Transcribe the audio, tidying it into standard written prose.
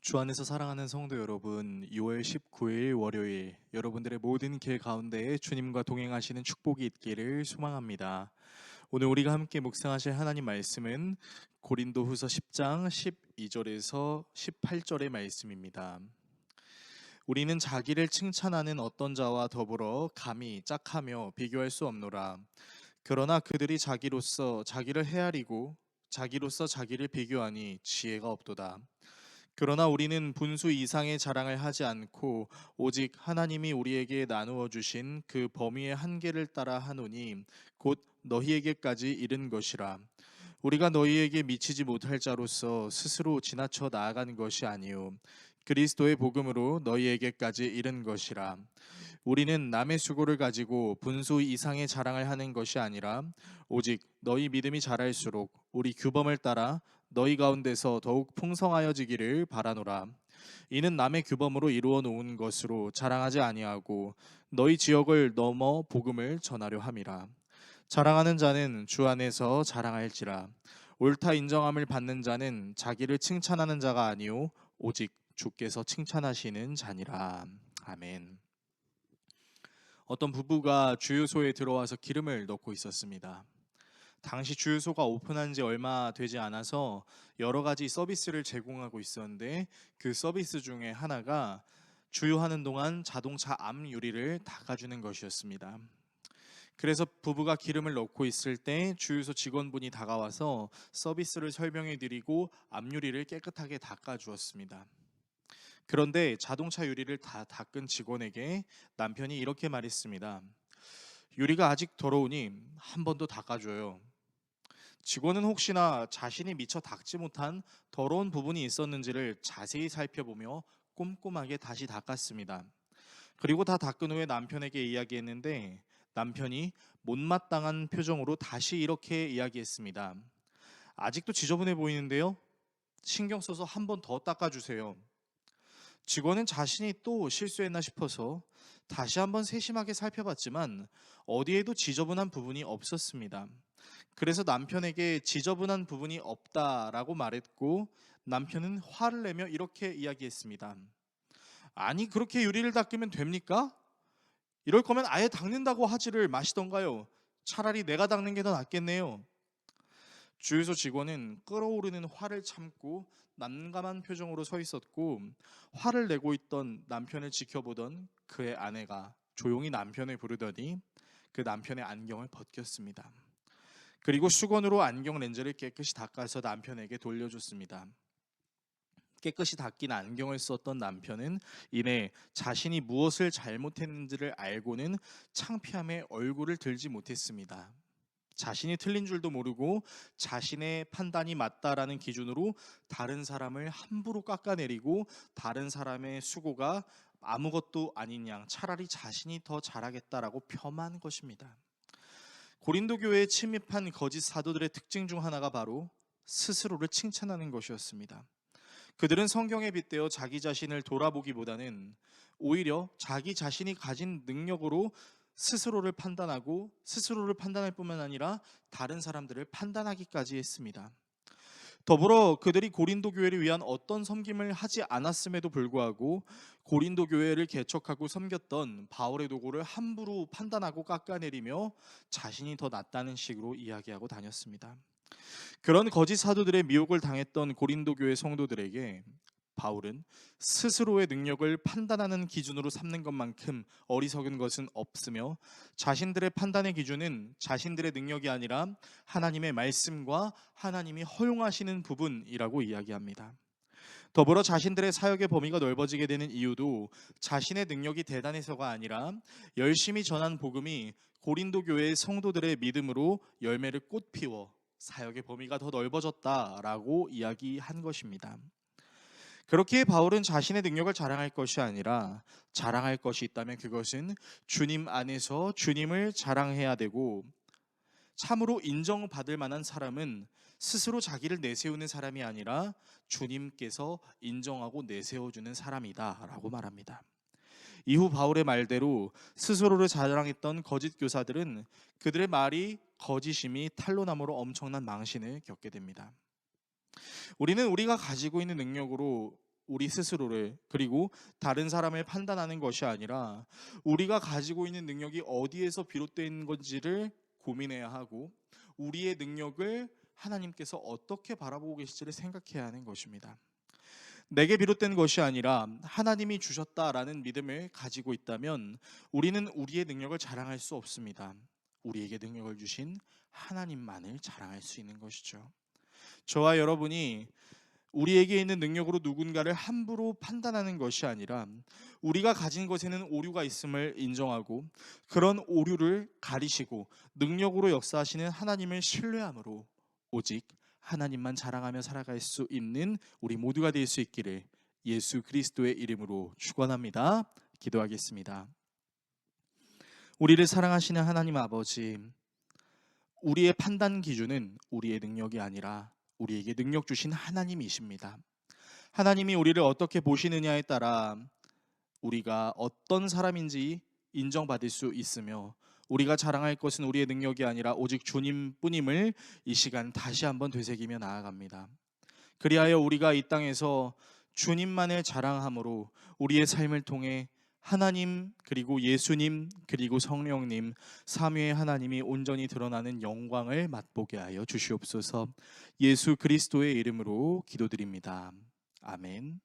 주 안에서 사랑하는 성도 여러분, 6월 19일 월요일 여러분들의 모든 길 가운데에 주님과 동행하시는 축복이 있기를 소망합니다. 오늘 우리가 함께 묵상하실 하나님 말씀은 고린도후서 10장 12절에서 18절의 말씀입니다. 우리는 자기를 칭찬하는 어떤 자와 더불어 감히 짝하며 비교할 수 없노라. 그러나 그들이 자기로서 자기를 헤아리고 자기로서 자기를 비교하니 지혜가 없도다. 그러나 우리는 분수 이상의 자랑을 하지 않고 오직 하나님이 우리에게 나누어 주신 그 범위의 한계를 따라 하노니 곧 너희에게까지 이른 것이라. 우리가 너희에게 미치지 못할 자로서 스스로 지나쳐 나아간 것이 아니요 그리스도의 복음으로 너희에게까지 이른 것이라. 우리는 남의 수고를 가지고 분수 이상의 자랑을 하는 것이 아니라 오직 너희 믿음이 자랄수록 우리 규범을 따라 너희 가운데서 더욱 풍성하여지기를 바라노라. 이는 남의 규범으로 이루어 놓은 것으로 자랑하지 아니하고 너희 지역을 넘어 복음을 전하려 함이라. 자랑하는 자는 주 안에서 자랑할지라. 옳다 인정함을 받는 자는 자기를 칭찬하는 자가 아니요 오직 주께서 칭찬하시는 자니라. 아멘. 어떤 부부가 주유소에 들어와서 기름을 넣고 있었습니다. 당시 주유소가 오픈한 지 얼마 되지 않아서 여러 가지 서비스를 제공하고 있었는데 그 서비스 중에 하나가 주유하는 동안 자동차 앞 유리를 닦아주는 것이었습니다. 그래서 부부가 기름을 넣고 있을 때 주유소 직원분이 다가와서 서비스를 설명해 드리고 앞 유리를 깨끗하게 닦아 주었습니다. 그런데 자동차 유리를 다 닦은 직원에게 남편이 이렇게 말했습니다. 유리가 아직 더러우니 한 번 더 닦아줘요. 직원은 혹시나 자신이 미처 닦지 못한 더러운 부분이 있었는지를 자세히 살펴보며 꼼꼼하게 다시 닦았습니다. 그리고 다 닦은 후에 남편에게 이야기했는데 남편이 못마땅한 표정으로 다시 이렇게 이야기했습니다. 아직도 지저분해 보이는데요? 신경 써서 한 번 더 닦아주세요. 직원은 자신이 또 실수했나 싶어서 다시 한번 세심하게 살펴봤지만 어디에도 지저분한 부분이 없었습니다. 그래서 남편에게 지저분한 부분이 없다라고 말했고 남편은 화를 내며 이렇게 이야기했습니다. 아니 그렇게 유리를 닦으면 됩니까? 이럴 거면 아예 닦는다고 하지를 마시던가요? 차라리 내가 닦는 게 더 낫겠네요. 주유소 직원은 끓어오르는 화를 참고 난감한 표정으로 서 있었고 화를 내고 있던 남편을 지켜보던 그의 아내가 조용히 남편을 부르더니 그 남편의 안경을 벗겼습니다. 그리고 수건으로 안경 렌즈를 깨끗이 닦아서 남편에게 돌려줬습니다. 깨끗이 닦인 안경을 썼던 남편은 이내 자신이 무엇을 잘못했는지를 알고는 창피함에 얼굴을 들지 못했습니다. 자신이 틀린 줄도 모르고 자신의 판단이 맞다라는 기준으로 다른 사람을 함부로 깎아내리고 다른 사람의 수고가 아무것도 아닌 양 차라리 자신이 더 잘하겠다라고 폄하한 것입니다. 고린도 교회에 침입한 거짓 사도들의 특징 중 하나가 바로 스스로를 칭찬하는 것이었습니다. 그들은 성경에 빗대어 자기 자신을 돌아보기보다는 오히려 자기 자신이 가진 능력으로 스스로를 판단하고 스스로를 판단할 뿐만 아니라 다른 사람들을 판단하기까지 했습니다. 더불어 그들이 고린도 교회를 위한 어떤 섬김을 하지 않았음에도 불구하고 고린도 교회를 개척하고 섬겼던 바울의 도구를 함부로 판단하고 깎아내리며 자신이 더 낫다는 식으로 이야기하고 다녔습니다. 그런 거짓 사도들의 미혹을 당했던 고린도 교회 성도들에게 바울은 스스로의 능력을 판단하는 기준으로 삼는 것만큼 어리석은 것은 없으며 자신들의 판단의 기준은 자신들의 능력이 아니라 하나님의 말씀과 하나님이 허용하시는 부분이라고 이야기합니다. 더불어 자신들의 사역의 범위가 넓어지게 되는 이유도 자신의 능력이 대단해서가 아니라 열심히 전한 복음이 고린도 교회의 성도들의 믿음으로 열매를 꽃피워 사역의 범위가 더 넓어졌다라고 이야기한 것입니다. 그렇기에 바울은 자신의 능력을 자랑할 것이 아니라 자랑할 것이 있다면 그것은 주님 안에서 주님을 자랑해야 되고 참으로 인정받을 만한 사람은 스스로 자기를 내세우는 사람이 아니라 주님께서 인정하고 내세워주는 사람이다라고 말합니다. 이후 바울의 말대로 스스로를 자랑했던 거짓 교사들은 그들의 말이 거짓임이 탄로남으로 엄청난 망신을 겪게 됩니다. 우리는 우리가 가지고 있는 능력으로 우리 스스로를 그리고 다른 사람을 판단하는 것이 아니라 우리가 가지고 있는 능력이 어디에서 비롯된 건지를 고민해야 하고 우리의 능력을 하나님께서 어떻게 바라보고 계실지를 생각해야 하는 것입니다. 내게 비롯된 것이 아니라 하나님이 주셨다라는 믿음을 가지고 있다면 우리는 우리의 능력을 자랑할 수 없습니다. 우리에게 능력을 주신 하나님만을 자랑할 수 있는 것이죠. 저와 여러분이 우리에게 있는 능력으로 누군가를 함부로 판단하는 것이 아니라 우리가 가진 것에는 오류가 있음을 인정하고 그런 오류를 가리시고 능력으로 역사하시는 하나님을 신뢰함으로 오직 하나님만 자랑하며 살아갈 수 있는 우리 모두가 될 수 있기를 예수 그리스도의 이름으로 축원합니다. 기도하겠습니다. 우리를 사랑하시는 하나님 아버지, 우리의 판단 기준은 우리의 능력이 아니라 우리에게 능력 주신 하나님이십니다. 하나님이 우리를 어떻게 보시느냐에 따라 우리가 어떤 사람인지 인정받을 수 있으며 우리가 자랑할 것은 우리의 능력이 아니라 오직 주님뿐임을 이 시간 다시 한번 되새기며 나아갑니다. 그리하여 우리가 이 땅에서 주님만을 자랑함으로 우리의 삶을 통해 하나님 그리고 예수님 그리고 성령님 삼위의 하나님이 온전히 드러나는 영광을 맛보게 하여 주시옵소서. 예수 그리스도의 이름으로 기도드립니다. 아멘.